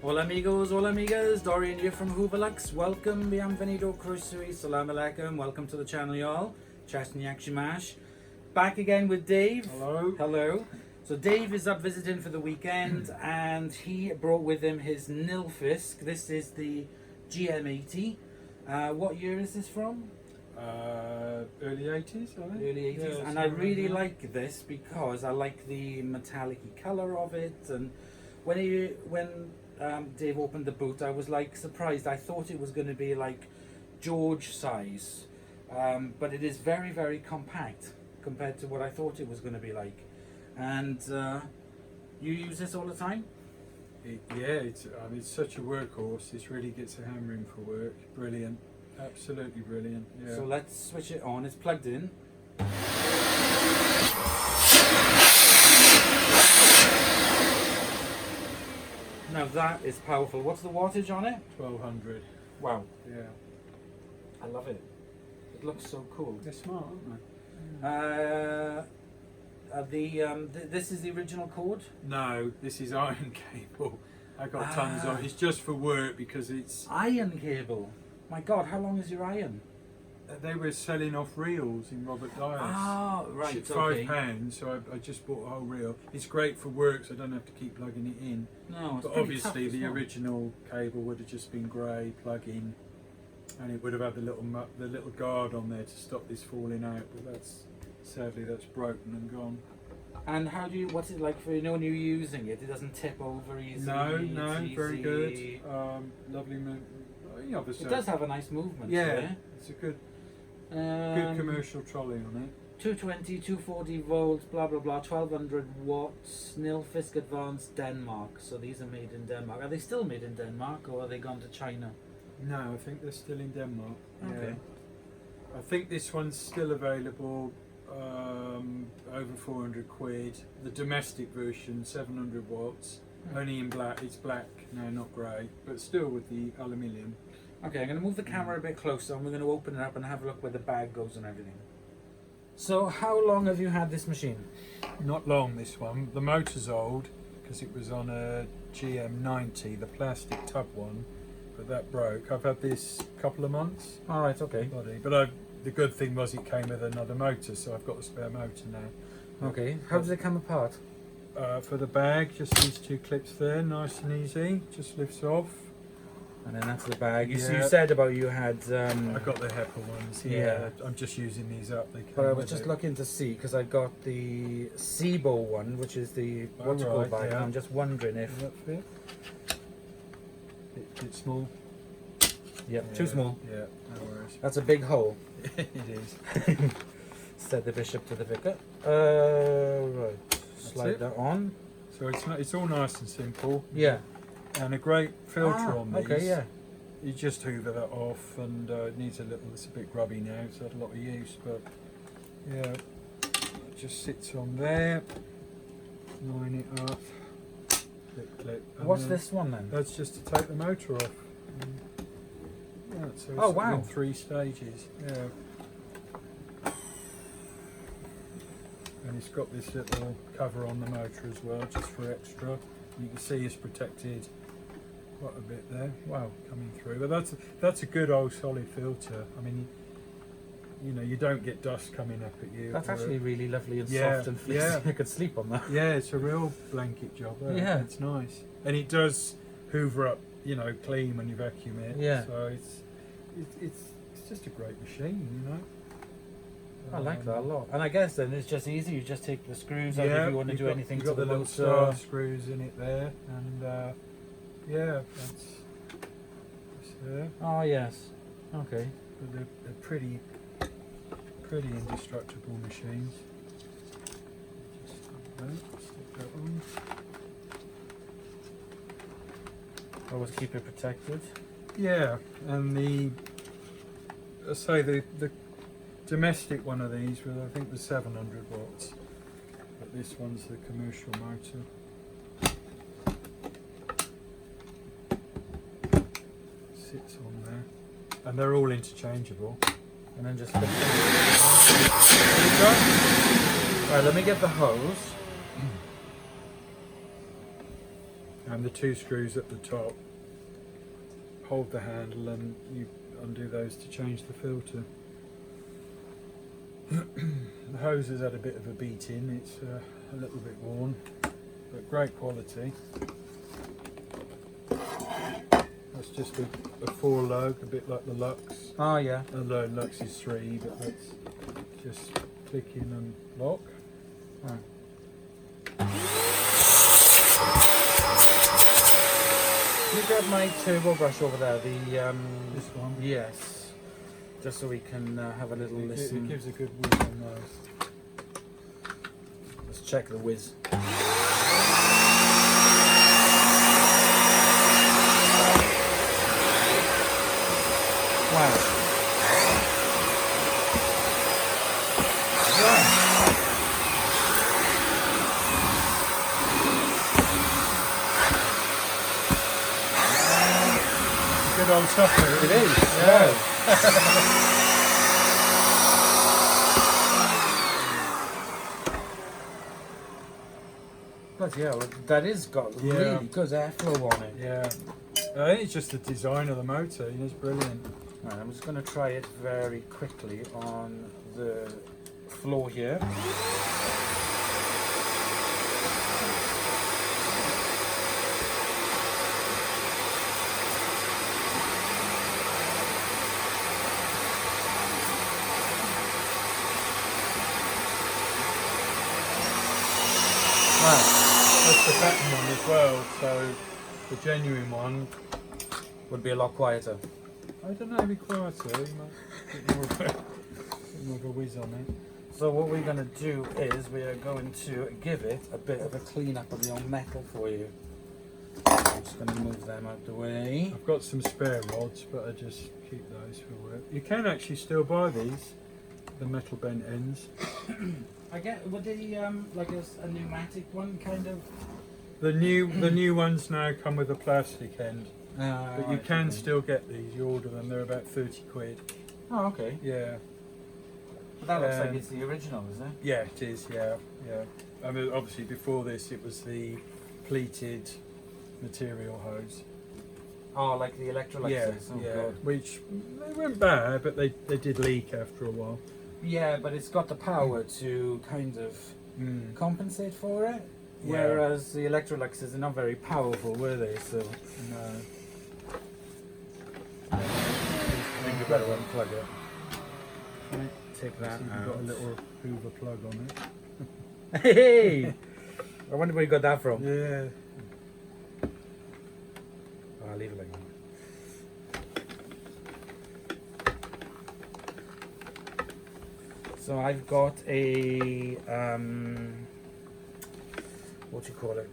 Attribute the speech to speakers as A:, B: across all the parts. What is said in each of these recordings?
A: Hola amigos, hola amigas, Dorian here from Hooverlux. Welcome, bienvenido, Krusui, salam alaikum, welcome to the channel y'all. Chestnyak Shimash. Back again with Dave.
B: Hello.
A: Hello. So Dave is up visiting for the weekend and he brought with him his Nilfisk. This is the GM80. What year is this from?
B: Early 80s, I think.
A: Early 80s.
B: Yeah,
A: and I really like this because I like the metallic-y colour of it. And when Dave opened the boot, I was like surprised. I thought it was going to be like George size, but it is very, very compact compared to what I thought it was going to be like. And you use this all the time?
B: It's such a workhorse. It really gets a hammering for work. Brilliant, absolutely brilliant. Yeah.
A: So let's switch it on. It's plugged in. Now that is powerful. What's the wattage on it?
B: 1200.
A: Wow.
B: Yeah.
A: I love it. It looks so cool.
B: They're smart, aren't they?
A: This is the original cord?
B: No, this is iron cable. I got tons of. It's just for work because it's.
A: Iron cable. My God, how long is your iron?
B: They were selling off reels in Robert Dyer's.
A: Ah, right.
B: It's
A: Okay.
B: £5, so I just bought a whole reel. It's great for work, so I don't have to keep plugging it in.
A: No, it's
B: But
A: pretty
B: obviously,
A: tough as
B: the
A: well.
B: original cable would have just been grey, plug in, and it would have had the little guard on there to stop this falling out. But sadly that's broken and gone.
A: And how do you? What's it like for when you're using it? It doesn't tip over easily.
B: No,
A: it's
B: very
A: easy.
B: good. Lovely move. Obviously,
A: It does have a nice movement.
B: yeah, it's a good
A: Um,
B: commercial trolley on it.
A: 220, 240 volts, blah blah blah, 1200 watts, Nilfisk Advanced Denmark. So these are made in Denmark. Are they still made in Denmark or are they gone to China?
B: No, I think they're still in Denmark.
A: Okay.
B: Yeah. I think this one's still available. Over 400 quid. The domestic version, 700 watts. Only in black. It's black now, not grey, but still with the aluminium.
A: Okay, I'm going to move the camera a bit closer and we're going to open it up and have a look where the bag goes and everything. So how long have you had this machine?
B: Not long, this one. The motor's old because it was on a GM80, the plastic tub one, but that broke. I've had this a couple of months.
A: Alright, okay.
B: But the good thing was it came with another motor, so I've got a spare motor now.
A: Okay, how does it come apart?
B: For the bag, just these two clips there, nice and easy, just lifts off.
A: And then that's the bag. You
B: Yeah.
A: said about you had...
B: I got the HEPA ones,
A: Yeah.
B: I'm just using these up. They
A: But I
B: come
A: was
B: with
A: just
B: it.
A: looking to see, because I got the SIBO one, which is the waterfall
B: right,
A: bag,
B: yeah.
A: and I'm just wondering if...
B: Does that fit? Bit small?
A: Yep,
B: Yeah,
A: too small.
B: Yeah, no worries.
A: That's a big hole,
B: It is.
A: said the bishop to the vicar. Right, slide
B: it.
A: that on.
B: So it's all nice and simple.
A: Yeah.
B: And a great filter on these.
A: Okay, yeah.
B: You just hoover that off, and it needs a little. It's a bit grubby now. It's had a lot of use, but yeah, it just sits on there. Line it up. Clip, clip. and
A: What's
B: then
A: this one then?
B: That's just to take the motor off. Yeah, so it's
A: Oh, wow.
B: in 3 stages. Yeah. And it's got this little cover on the motor as well, just for extra. You can see it's protected quite a bit there. Wow, coming through. But that's a good old solid filter. I mean, you don't get dust coming up at you.
A: That's
B: or-
A: actually really lovely and
B: Yeah,
A: soft and fleecy.
B: yeah.
A: I could sleep on that.
B: Yeah, it's a real blanket job.
A: Yeah.
B: It's nice, and it does hoover up, clean when you vacuum it.
A: Yeah.
B: So it's just a great machine,
A: I like that a lot. And I guess then it's just easy. You just take the screws out
B: Yeah,
A: if you want to
B: you've
A: do
B: got-
A: anything
B: you've
A: to
B: got
A: the
B: little
A: motor.
B: star screws in it there, and yeah, that's there.
A: Oh yes. Okay.
B: But they're pretty indestructible machines. Just stick that on.
A: Always keep it protected.
B: Yeah, and the domestic one of these I think was 700 watts, but this one's the commercial motor. Sits on there, and they're all interchangeable.
A: And then just flip it. Right, let me get the hose.
B: and the 2 screws at the top hold the handle, and you undo those to change the filter. The hose has had a bit of a beating, it's a little bit worn, but great quality. That's just a 4 lug, a bit like the Lux.
A: Oh yeah.
B: Although Lux is 3, but that's just click in and lock.
A: Oh. Can you grab my turbo brush over there?
B: This one?
A: Yes. Just so we can have a little listen.
B: It gives a good whiz on those.
A: Let's check the whiz. Wow.
B: Good old software.
A: It is.
B: Yeah.
A: But yeah, that is got really good airflow on it.
B: Yeah. I think it's just the design of the motor. It's brilliant.
A: Right, I'm just going to try it very quickly on the floor here. Wow.
B: That's the pattern one as well, so the genuine one
A: Would be a lot quieter.
B: I don't know, be quieter, you might get more of a whiz on it.
A: So what we're going to do is we are going to give it a bit of a clean up of the old metal for you. I'm just going to move them out the way.
B: I've got some spare rods, but I just keep those for work. You can actually still buy these, the metal bent ends.
A: I get, would they like a pneumatic one kind of?
B: The new ones now come with a plastic end, but you can
A: okay.
B: still get these. You order them; they're about 30 quid.
A: Oh, okay.
B: Yeah,
A: But that looks like it's the original, isn't it?
B: yeah, it is. Yeah, yeah. I mean, obviously before this, it was the pleated material hose.
A: Oh, like the electrolytes.
B: Yeah,
A: Oh,
B: yeah.
A: God.
B: Which they weren't bad, but they did leak after a while.
A: Yeah, but it's got the power to kind of compensate for it.
B: Yeah.
A: Whereas the Electroluxes are not very powerful, were they? So
B: No.
A: I think you better unplug it. Take that
B: It's even
A: out.
B: got a little Hoover plug on it.
A: Hey! I wonder where you got that from.
B: Yeah.
A: Oh, I'll leave it like that. So I've got a what do you call it?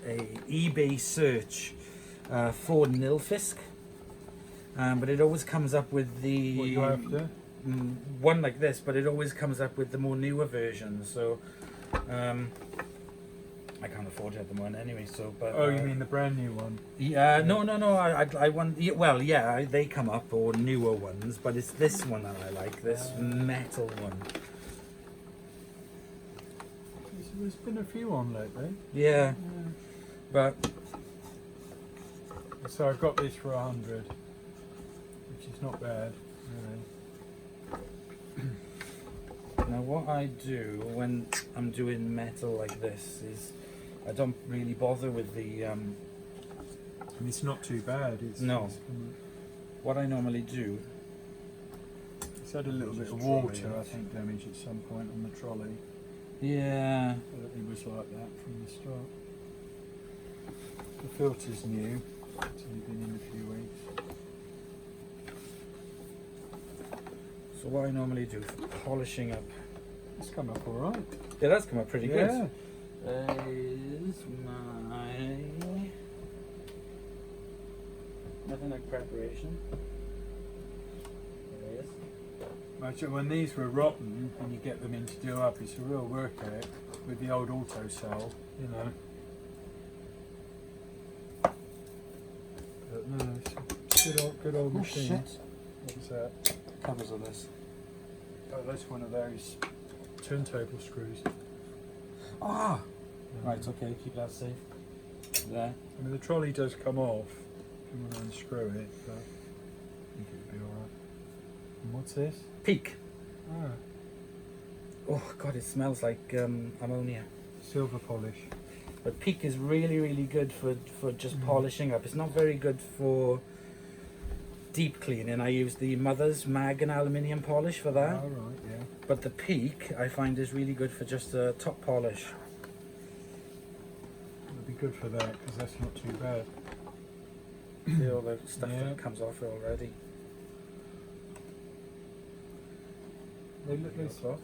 A: A eBay search for Nilfisk, but it always comes up with the
B: What you after?
A: one like this, but it always comes up with the more newer version. So I can't afford it at the moment anyway. So, but
B: Oh, you mean the brand new one?
A: yeah, no. I want. Yeah, well, yeah, they come up or newer ones, but it's this one that I like. This metal one.
B: There's been a few on lately.
A: Yeah, but
B: So I've got this for 100, which is not bad, really.
A: now what I do when I'm doing metal like this is I don't really bother with the.
B: And it's not too bad.
A: No. What I normally do.
B: It's had a little bit of water, I think, damage at some point on the trolley.
A: Yeah.
B: It was like that from the start. The filter's new. It's only been in a few weeks.
A: So what I normally do for polishing up.
B: It's come up all right.
A: Yeah, that's come up pretty good.
B: Yeah.
A: Is my nothing like preparation. There it is.
B: Actually, when these were rotten and you get them in to do up, it's a real workout with the old auto cell, you know. But no, it's a good old
A: Oh
B: machine.
A: shit!
B: What was that?
A: Covers on this.
B: Oh, that's one of those turntable screws.
A: Ah. Right. Okay. Keep that safe. there.
B: I mean, the trolley does come off if you want to unscrew it, but I think it'll be alright. And what's this?
A: Peak.
B: Ah,
A: Oh god, it smells like ammonia.
B: silver polish.
A: But Peak is really, really good for just polishing up. It's not very good for deep cleaning. I use the Mother's Mag and aluminium polish for that.
B: Oh, right, yeah.
A: But the Peak I find is really good for just a top polish.
B: It'll be good for that because that's not too bad.
A: See all the stuff
B: Yeah.
A: that comes off it already.
B: They look soft.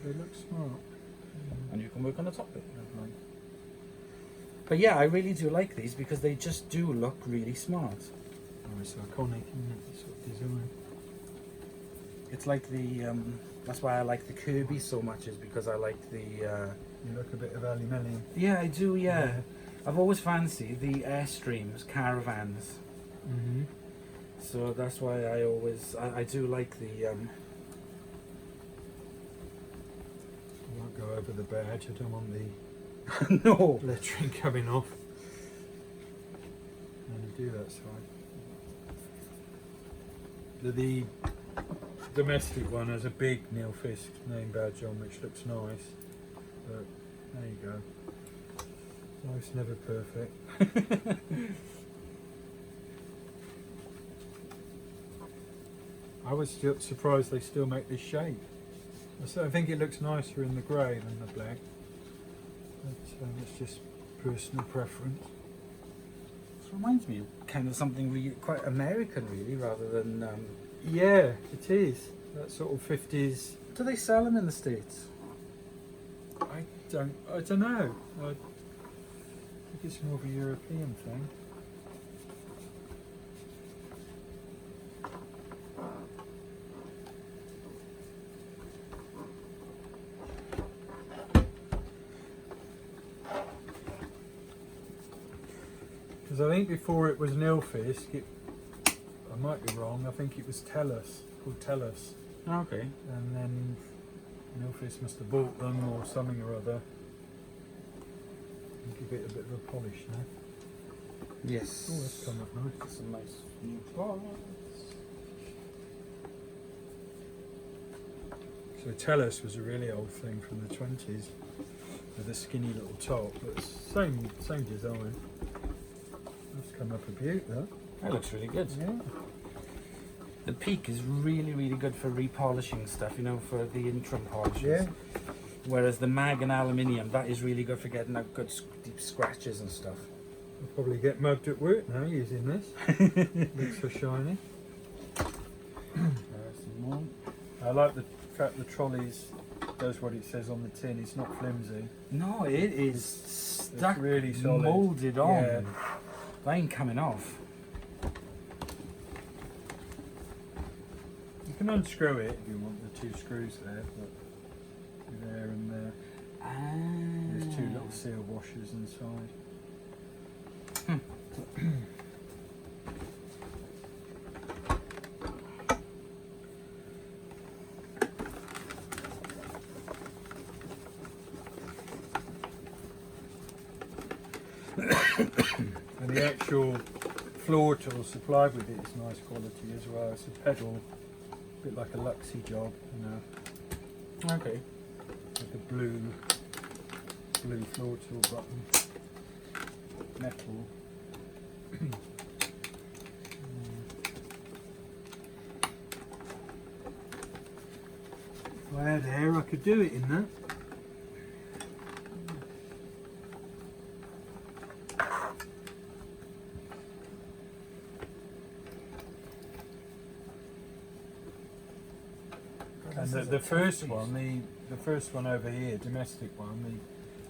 B: They look smart.
A: And you can work on the top bit.
B: Lovely.
A: But yeah, I really do like these because they just do look really smart.
B: Oh, it's iconic, isn't it? This sort of design.
A: It's like the, that's why I like the Kirby so much, is because I like the...
B: You look a bit of aluminium.
A: Yeah, I do, yeah. I've always fancied the Airstreams caravans.
B: Mm-hmm.
A: So that's why I do like the...
B: I won't go over the badge. I don't want the
A: no!
B: lettering coming off. And do that side. The domestic one has a big Nilfisk name badge on, which looks nice. But there you go. Life's never perfect. I was still surprised they still make this shape. I think it looks nicer in the grey than the black. But it's just personal preference.
A: This reminds me of kind of something really quite American, really, rather than...
B: Yeah, it is. That sort of 50s.
A: Do they sell them in the States?
B: I don't know. I think it's more of a European thing. Because I think before it was Nilfisk, I might be wrong, I think it was Tellus, called Tellus.
A: Okay.
B: And then Nilfisk must have bought them or something or other. And give it a bit of a polish now.
A: Yes.
B: Oh, that's come up nice.
A: Some nice new parts.
B: So Tellus was a really old thing from the 20s with a skinny little top, but same design. That's come up a beaut, though.
A: That looks really good.
B: Yeah.
A: The Peak is really, really good for repolishing stuff, you know, for the interim polishes.
B: Yeah.
A: Whereas the Mag and aluminium, that is really good for getting out good deep scratches and stuff.
B: I'll probably get mugged at work now using this. Looks so shiny.
A: There's some more.
B: I like the fact the trolleys does what it says on the tin. It's not flimsy.
A: No, it is stuck,
B: It's really solid.
A: moulded on.
B: Yeah.
A: That ain't coming off.
B: You can unscrew it if you want the two screws there, but there and there. There's two little seal washers inside. And the actual floor tool supplied with it is nice quality as well. It's a pedal, a bit like a Luxy job, you know,
A: Okay.
B: with the blue floor tool button, metal. If I had hair, I could do it in that. And the first one, the first one over here, domestic one,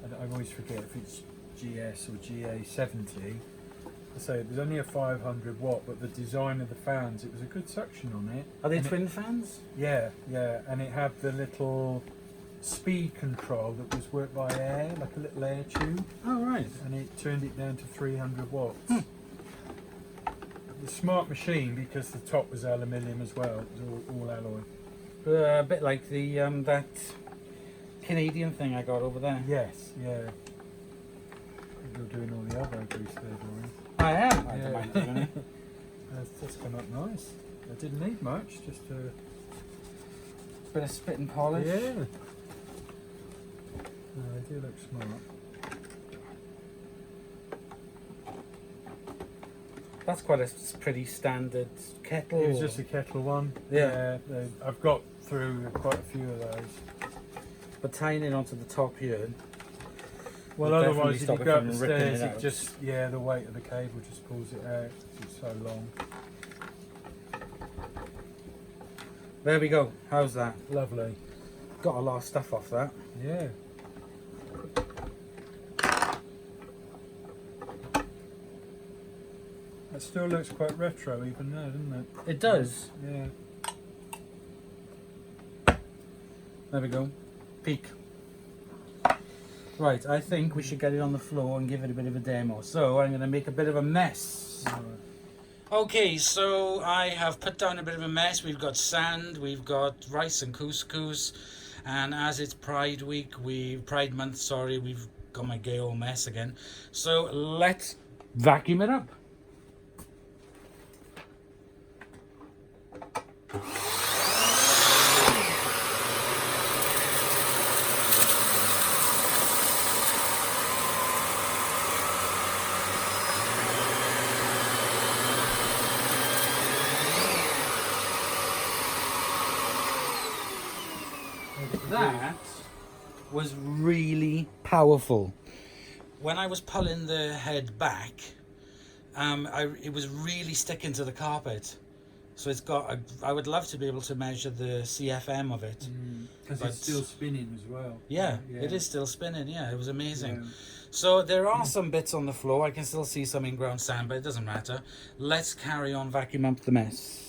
B: I always forget if it's GS or GA70. I say it was only a 500 watt, but the design of the fans, it was a good suction on it.
A: Are they
B: And
A: twin fans?
B: Yeah, and it had the little speed control that was worked by air, like a little air tube,
A: Oh, right.
B: and it turned it down to 300 watts. It was a smart machine because the top was aluminium as well. It was all alloy.
A: A bit like the that Canadian thing I got over there.
B: Yes, yeah. You're doing all the elbow grease there, Dorian.
A: I am. I
B: Yeah.
A: don't mind doing it.
B: That's come up nice. I didn't need much, just a
A: Bit of spit and polish.
B: yeah. No, they do look smart.
A: That's quite a pretty standard kettle.
B: It was just a kettle one.
A: Yeah.
B: I've got through quite a few of those.
A: But tying it onto the top here.
B: Well,
A: will
B: otherwise,
A: definitely
B: if you
A: stop
B: go
A: it
B: up
A: from
B: the
A: ripping
B: stairs,
A: it
B: it
A: out.
B: just the weight of the cable just pulls it out. It's so long.
A: There we go. How's that?
B: Lovely.
A: Got a lot of stuff off that.
B: Yeah. That still looks quite retro even now, doesn't it?
A: It does.
B: Yeah.
A: There we go. Peak. Right, I think we should get it on the floor and give it a bit of a demo. So I'm going to make a bit of a mess.
B: Alright.
A: Okay, so I have put down a bit of a mess. We've got sand, we've got rice and couscous, and as it's Pride Week, Pride Month, sorry, we've got my gay old mess again. So let's vacuum it up. That was really powerful. When I was pulling the head back, it was really sticking to the carpet. So it's got. I would love to be able to measure the CFM of it.
B: Because
A: But-
B: it's still spinning as well.
A: Yeah, it is still spinning. Yeah, it was amazing.
B: Yeah.
A: So there are some bits on the floor. I can still see some in-ground sand, but it doesn't matter. Let's carry on vacuum up the mess.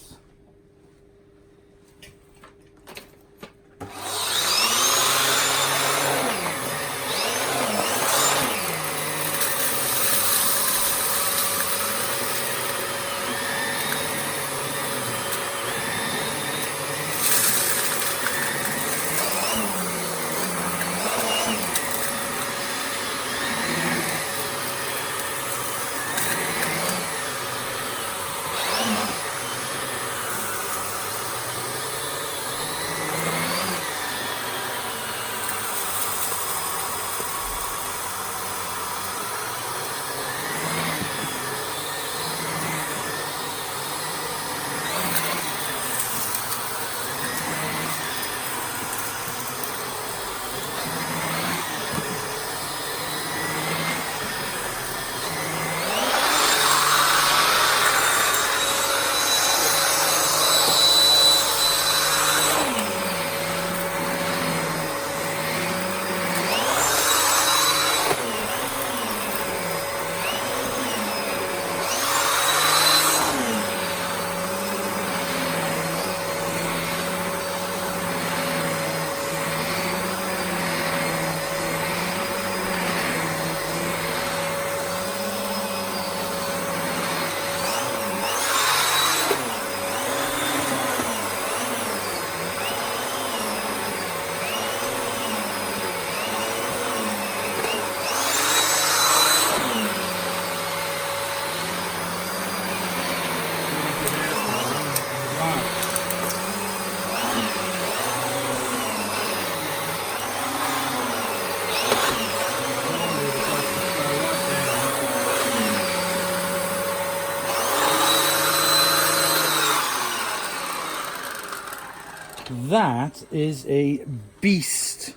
A: That is a beast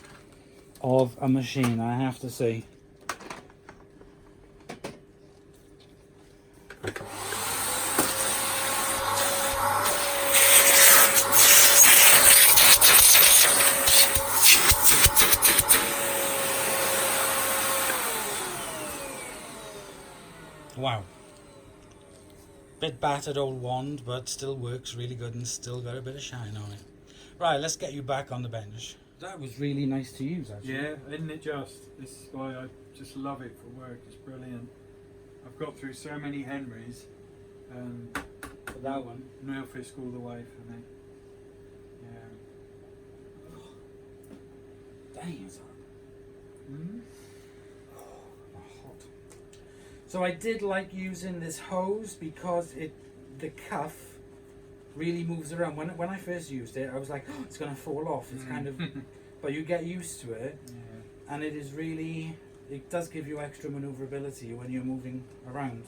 A: of a machine, I have to say. Wow. Bit battered old wand, but still works really good and still got a bit of shine on it. Right, let's get you back on the bench. That was really nice to use, actually.
B: Yeah, isn't it just? This is why I just love it for work. It's brilliant. I've got through so many Henrys, and
A: For that one.
B: Nilfisk all the way for me. Yeah.
A: Dang, it's hot.
B: Mm.
A: Hot. So I did like using this hose because the cuff really moves around. When I first used it, I was like, oh, it's going to fall off. It's kind of, but you get used to it, and it is really, it does give you extra maneuverability when you're moving around.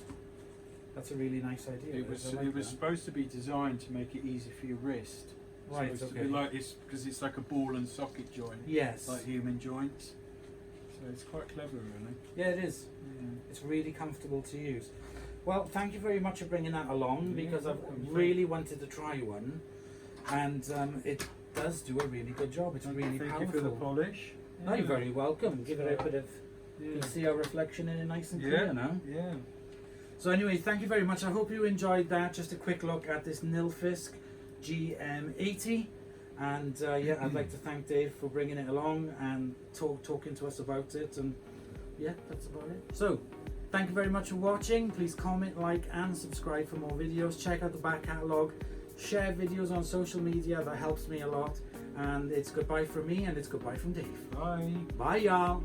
A: That's a really nice idea.
B: It was supposed to be designed to make it easy for your wrist.
A: Right,
B: So it's
A: okay.
B: like because it's like a ball and socket joint.
A: Yes.
B: Like human joints. So it's quite clever, really.
A: Yeah, it is.
B: Yeah.
A: It's really comfortable to use. Well, thank you very much for bringing that along,
B: Yeah,
A: because I've
B: welcome.
A: really wanted to try one, and it does do a really good job. It's really
B: Thank
A: powerful.
B: you for the polish.
A: Oh, you're very welcome. Give it a bit of. You
B: Yeah.
A: can see our reflection in it nice and clear now.
B: Yeah.
A: So anyway, thank you very much. I hope you enjoyed that. Just a quick look at this Nilfisk GM80. And yeah, I'd like to thank Dave for bringing it along and talking to us about it. And yeah, that's about it. So, thank you very much for watching. Please comment, like, and subscribe for more videos. Check out the back catalogue. Share videos on social media. That helps me a lot. And it's goodbye from me, and it's goodbye from Dave.
B: Bye.
A: Bye, y'all.